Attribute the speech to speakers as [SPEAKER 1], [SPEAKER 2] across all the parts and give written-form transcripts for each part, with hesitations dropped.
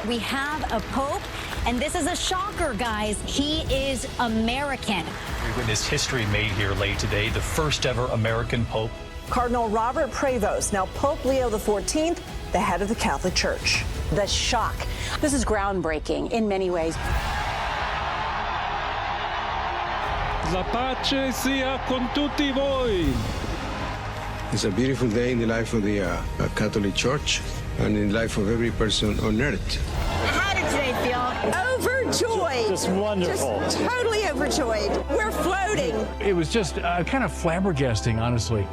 [SPEAKER 1] We have a pope, and this is a shocker, guys. He is American.
[SPEAKER 2] We witnessed history made here late today, the first ever American pope.
[SPEAKER 3] Cardinal Robert Prevost, now Pope Leo XIV, the head of the Catholic Church.
[SPEAKER 4] The shock. This is groundbreaking in many ways.
[SPEAKER 5] La pace sia con tutti voi.
[SPEAKER 6] It's a beautiful day in the life of the Catholic Church and in the life of every person on earth.
[SPEAKER 3] How did today feel? Overjoyed.
[SPEAKER 7] Just wonderful.
[SPEAKER 3] Just totally overjoyed. We're floating.
[SPEAKER 7] It was just kind of flabbergasting, honestly.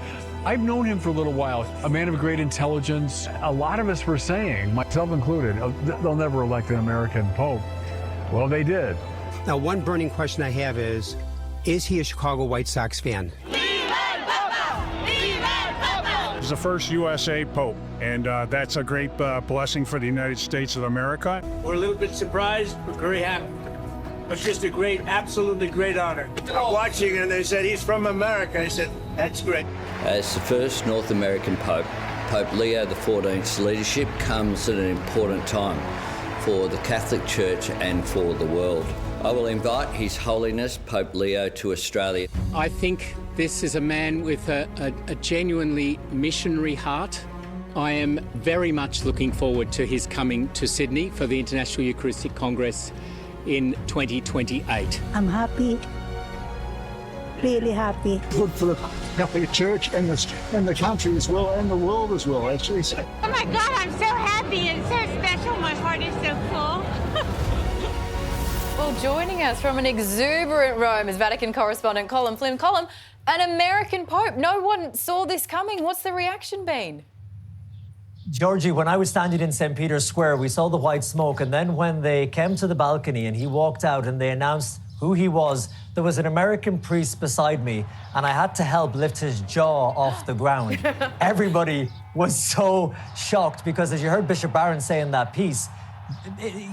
[SPEAKER 7] I've known him for a little while, a man of great intelligence. A lot of us were saying, myself included, they'll never elect an American pope. Well, they did.
[SPEAKER 8] Now, one burning question I have is he a Chicago White Sox fan?
[SPEAKER 9] He's the first USA Pope, and that's a great blessing for the United States of America.
[SPEAKER 10] We're a little bit surprised, but very happy. It's just a great, absolutely great honor. I'm watching, and they said, he's from America. I said, that's great.
[SPEAKER 11] As the first North American Pope, Pope Leo XIV's leadership comes at an important time for the Catholic Church and for the world. I will invite His Holiness Pope Leo to Australia.
[SPEAKER 12] I think this is a man with a genuinely missionary heart. I am very much looking forward to his coming to Sydney for the International Eucharistic Congress in 2028.
[SPEAKER 13] I'm happy, really happy.
[SPEAKER 14] Good for the Catholic Church and the country as well, and the world as well, actually. So.
[SPEAKER 15] Oh my God, I'm so happy and so special. My heart is so full.
[SPEAKER 16] Well, joining us from an exuberant Rome is Vatican correspondent Colm. Flynn, Colm, an American Pope. No one saw this coming. What's the reaction been?
[SPEAKER 17] Georgie, when I was standing in St. Peter's Square, we saw the white smoke. And then when they came to the balcony and he walked out and they announced who he was, there was an American priest beside me and I had to help lift his jaw off the ground. Everybody was so shocked because, as you heard Bishop Barron say in that piece,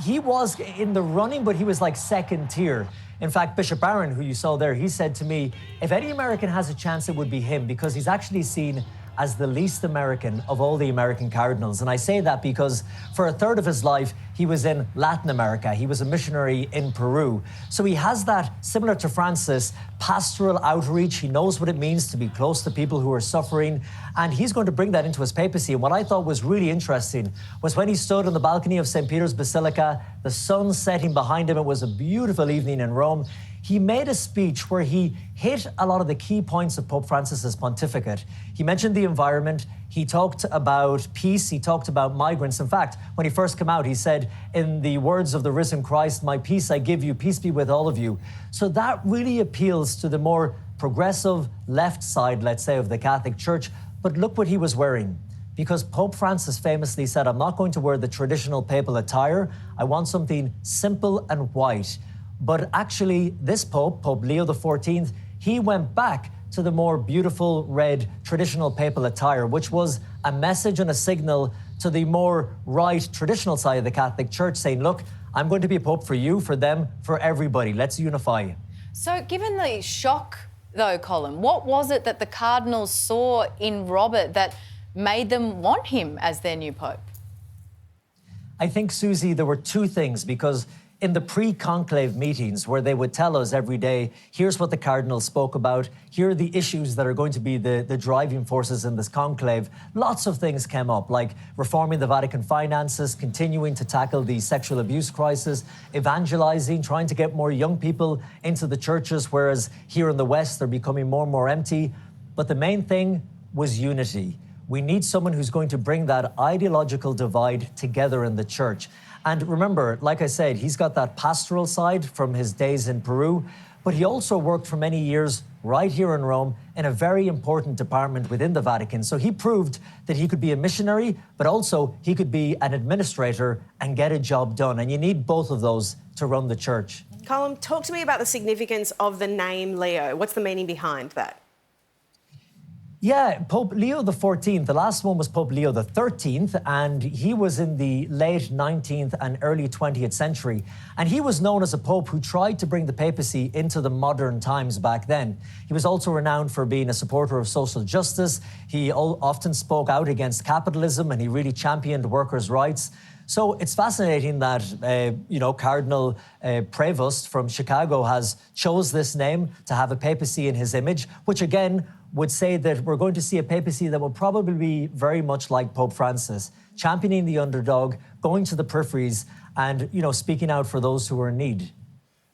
[SPEAKER 17] he was in the running, but he was like second tier. In fact, Bishop Barron, who you saw there, he said to me, if any American has a chance, it would be him, because he's actually seen as the least American of all the American cardinals. And I say that because for a third of his life, he was in Latin America. He was a missionary in Peru. So he has that, similar to Francis, pastoral outreach. He knows what it means to be close to people who are suffering. And he's going to bring that into his papacy. And what I thought was really interesting was when he stood on the balcony of St. Peter's Basilica, the sun setting behind him. It was a beautiful evening in Rome. He made a speech where he hit a lot of the key points of Pope Francis's pontificate. He mentioned the environment. He talked about peace. He talked about migrants. In fact, when he first came out, he said, in the words of the risen Christ, my peace I give you, peace be with all of you. So that really appeals to the more progressive left side, let's say, of the Catholic Church. But look what he was wearing. Because Pope Francis famously said, I'm not going to wear the traditional papal attire. I want something simple and white. But actually, this Pope, Pope Leo XIV, he went back to the more beautiful red traditional papal attire, which was a message and a signal to the more right traditional side of the Catholic Church, saying, look, I'm going to be a Pope for you, for them, for everybody. Let's unify.
[SPEAKER 16] So given the shock, though, Colm, what was it that the cardinals saw in Robert that made them want him as their new Pope?
[SPEAKER 17] I think, Susie, there were two things, because in the pre-conclave meetings where they would tell us every day, here's what the cardinals spoke about, here are the issues that are going to be the driving forces in this conclave, lots of things came up, like reforming the Vatican finances, continuing to tackle the sexual abuse crisis, evangelizing, trying to get more young people into the churches, whereas here in the West, they're becoming more and more empty. But the main thing was unity. We need someone who's going to bring that ideological divide together in the church. And remember, like I said, he's got that pastoral side from his days in Peru, but he also worked for many years right here in Rome in a very important department within the Vatican. So he proved that he could be a missionary, but also he could be an administrator and get a job done. And you need both of those to run the church.
[SPEAKER 18] Colm, talk to me about the significance of the name Leo. What's the meaning behind that?
[SPEAKER 17] Yeah, Pope Leo XIV, the last one was Pope Leo XIII, and he was in the late 19th and early 20th century. And he was known as a pope who tried to bring the papacy into the modern times back then. He was also renowned for being a supporter of social justice. He often spoke out against capitalism, and he really championed workers' rights. So it's fascinating that, Cardinal Prevost from Chicago has chose this name to have a papacy in his image, which again would say that we're going to see a papacy that will probably be very much like Pope Francis, championing the underdog, going to the peripheries and, speaking out for those who are in need.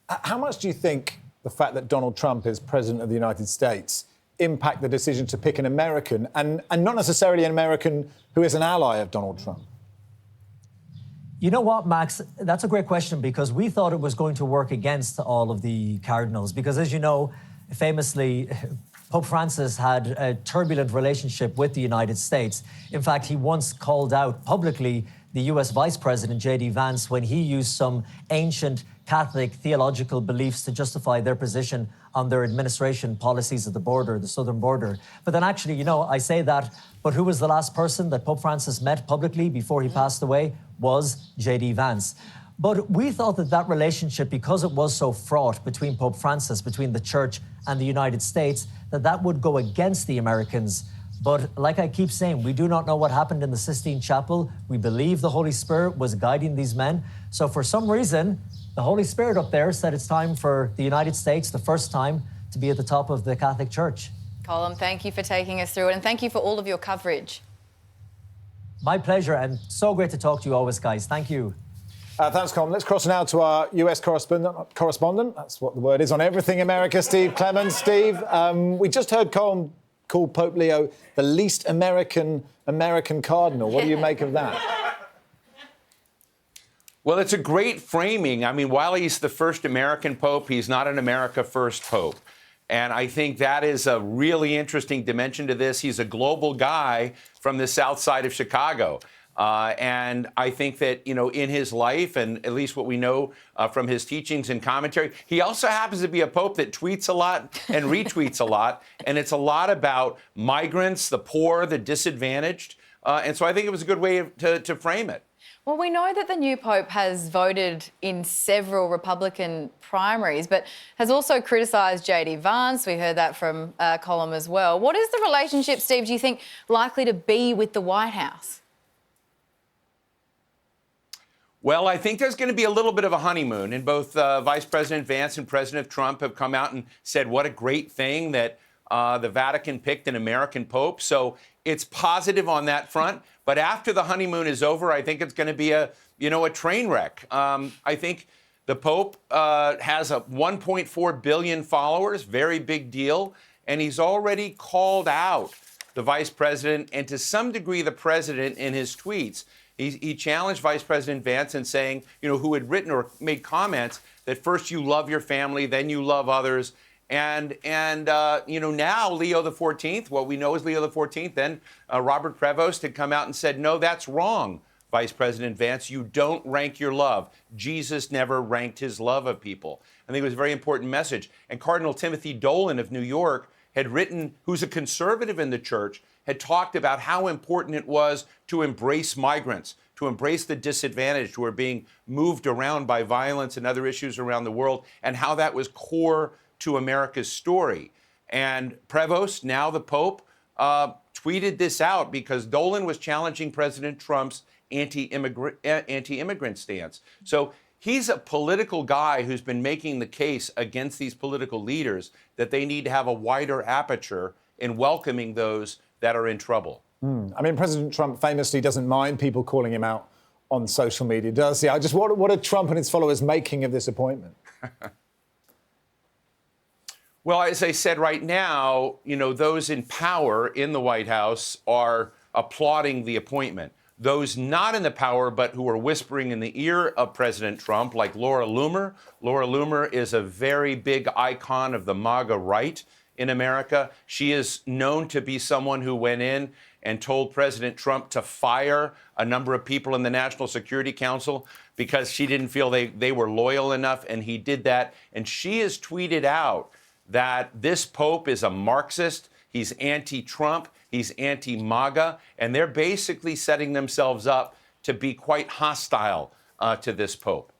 [SPEAKER 19] How much do you think the fact that Donald Trump is president of the United States impact the decision to pick an American and not necessarily an American who is an ally of Donald Trump?
[SPEAKER 17] You know what, Max? That's a great question, because we thought it was going to work against all of the cardinals, because as you know, famously, Pope Francis had a turbulent relationship with the United States. In fact, he once called out publicly the US Vice President, J.D. Vance, when he used some ancient Catholic theological beliefs to justify their position on their administration policies at the border, the southern border. But then actually, I say that, but who was the last person that Pope Francis met publicly before he passed away? Was J.D. Vance. But we thought that relationship, because it was so fraught between Pope Francis, between the Church and the United States, that would go against the Americans. But like I keep saying, we do not know what happened in the Sistine Chapel. We believe the Holy Spirit was guiding these men. So for some reason, the Holy Spirit up there said it's time for the United States, the first time, to be at the top of the Catholic Church.
[SPEAKER 16] Colm, thank you for taking us through it, and thank you for all of your coverage.
[SPEAKER 17] My pleasure, and so great to talk to you always, guys. Thank you.
[SPEAKER 19] Thanks, Colm. Let's cross now to our US correspondent. That's what the word is on everything America, Steve Clemons. Steve, we just heard Colm call Pope Leo the least American cardinal. What do you make of that?
[SPEAKER 20] Well, it's a great framing. I mean, while he's the first American pope, he's not an America First pope. And I think that is a really interesting dimension to this. He's a global guy from the south side of Chicago. And I think that, in his life, and at least what we know from his teachings and commentary, he also happens to be a pope that tweets a lot and retweets a lot. And it's a lot about migrants, the poor, the disadvantaged. And so I think it was a good way to frame it.
[SPEAKER 16] Well, we know that the new Pope has voted in several Republican primaries, but has also criticised J.D. Vance. We heard that from Colm as well. What is the relationship, Steve, do you think, likely to be with the White House?
[SPEAKER 20] Well, I think there's going to be a little bit of a honeymoon, and both Vice President Vance and President Trump have come out and said what a great thing that the Vatican picked an American Pope. So it's positive on that front. But after the honeymoon is over, I think it's going to be a train wreck. I think the Pope has 1.4 billion followers, very big deal. And he's already called out the vice president and to some degree the president in his tweets. He challenged Vice President Vance in saying, who had written or made comments that first you love your family, then you love others. And now Leo XIV, what we know is Leo XIV, then Robert Prevost had come out and said, no, that's wrong, Vice President Vance. You don't rank your love. Jesus never ranked his love of people. I think it was a very important message. And Cardinal Timothy Dolan of New York had written, who's a conservative in the church, had talked about how important it was to embrace migrants, to embrace the disadvantaged who are being moved around by violence and other issues around the world, and how that was core to America's story. And Prevost, now the Pope, tweeted this out because Dolan was challenging President Trump's anti-immigrant stance. So he's a political guy who's been making the case against these political leaders that they need to have a wider aperture in welcoming those that are in trouble.
[SPEAKER 19] I mean, President Trump famously doesn't mind people calling him out on social media, does he? What are Trump and his followers making of this appointment?
[SPEAKER 20] Well, as I said right now, those in power in the White House are applauding the appointment. Those not in the power, but who are whispering in the ear of President Trump, like Laura Loomer. Laura Loomer is a very big icon of the MAGA right in America. She is known to be someone who went in and told President Trump to fire a number of people in the National Security Council because she didn't feel they were loyal enough, and he did that. And she has tweeted out that this Pope is a Marxist, he's anti-Trump, he's anti-MAGA, and they're basically setting themselves up to be quite hostile to this Pope.